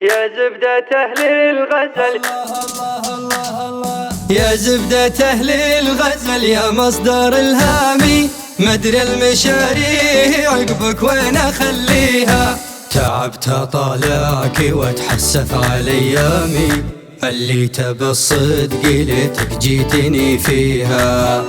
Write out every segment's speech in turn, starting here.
يا زبدة أهل الغزل، يا زبدة أهل الغزل، يا مصدر الهامي، مدري المشاري عقبك وين أخليها. تعبت أطالعك وأتحسف على أيامي، اللي تبى الصدق ليتك جيتني فيها.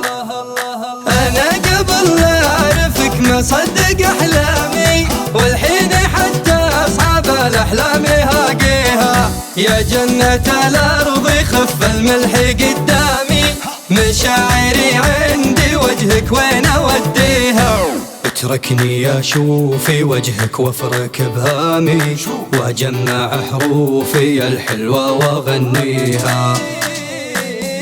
أنا قبل لا أعرفك ما صدق أحلامي، والحين حتى أصحاب الأحلام هاقيها. يا جنة الأرض خف الملح قدامي، مشاعري عندي وجهك وين أوديها. اتركني أشوفي وجهك وافرك بهامي، وأجمع حروفي الحلوة وأغنيها.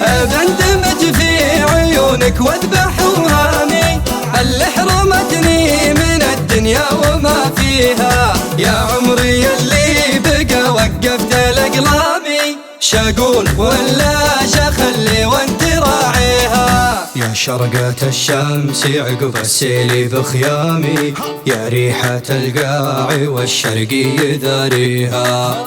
أبندمج في عيونك واذبح وهامي، اللي حرمتني من الدنيا وما فيها. يا عمري اللي بقى وقفت الأقلامي، شاقول ولا شخلي وانت راعيها. يا شرقة الشمس عقب السيل بخيامي، يا ريحة القاع والشرقي ذاريها.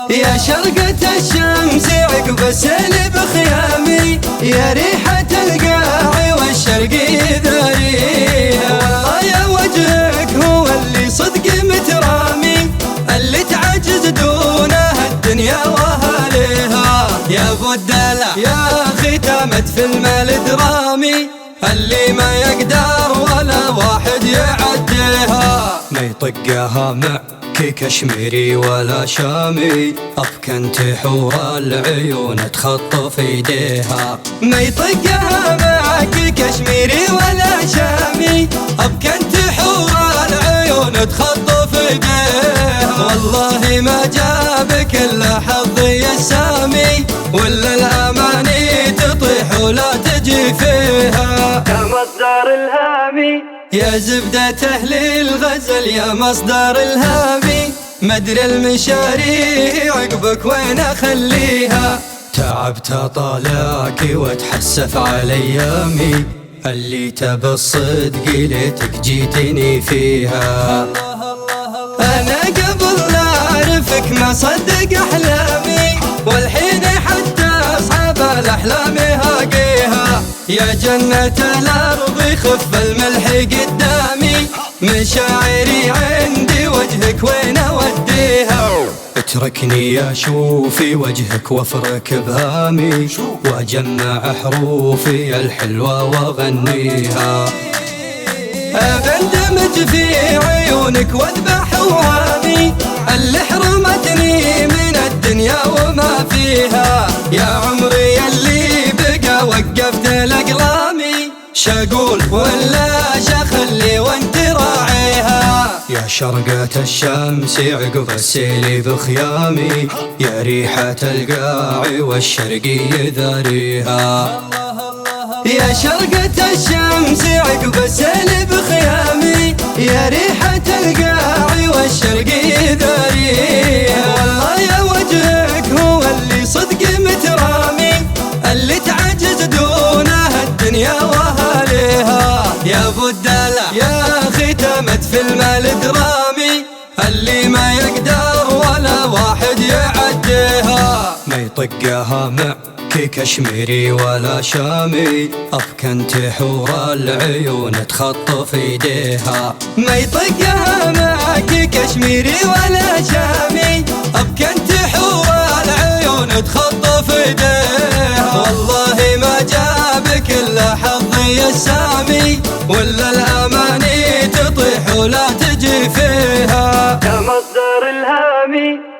يا شرقة الشمس عقب السيل بخيامي، يا ريحة القاع والشرقي ذاريها. والله يا وجهك هو اللي صدق مترامي، اللي تعجز دونه الدنيا واهاليها. يا ابو الدلع يا ختامت فيلم الدرامي، اللي ما يقدر ولا واحد يعديها. ما يطقها معك كشميري ولا شامي، أبكنت حور العيون تخطف ايديها. ما يطقها معك كشميري ولا شامي، أبكنت حور العيون تخطف ايديها. والله ما جابك الا حظي السامي، ولا الاماني تطيح ولا تجي فيها. يا مصدر الهامي، يا زبدة أهل الغزل، يا مصدر الهامي، مدري المشاري عقبك وين أخليها. تعبت أطالعك وأتحسف على أيامي، اللي تبى الصدق ليتك جيتني فيها. أنا قبل لا أعرفك ما صدق أحلامي، والحين حتى أصحاب الأحلام هاقيها. يا جنة الأرض خف الملح قدامي، مشاعري عندي وجهك وين أوديها. اتركني أشوفي وجهك وافرك بهامي، وأجمع حروفي الحلوة وأغنيها. أبندمج في عيونك واذبح وهامي، اللي حرمتني من الدنيا وما فيها. يا عمري اللي بقى وقفت الأقلامي، شاقول ولا شخلي وانت راعيها. يا شرقة الشمس عقب السيل بخيامي، يا ريحة القاع والشرقي ذاريها. يا شرقة الشمس عقب السيل بخيامي، يا ريحة القاع والشرقي ذاريها. والله يا وجهك هو اللي صدق مترامي، اللي تعجز دونه الدنيا واهاليها. يا ابو الدلع يا ختامت فيلم الدرامي، اللي ما يقدر ولا واحد يعديها. ما يطقها معك كشميري ولا شامي، أبكنت حور العيون تخطف ايديها. ما يطقها معك كشميري ولا شامي، أبكنت حور العيون تخطف ايديها. والله ما جابك الا حظي السامي، ولا الاماني تطيح ولا تجي فيها. يا مصدر الهامي.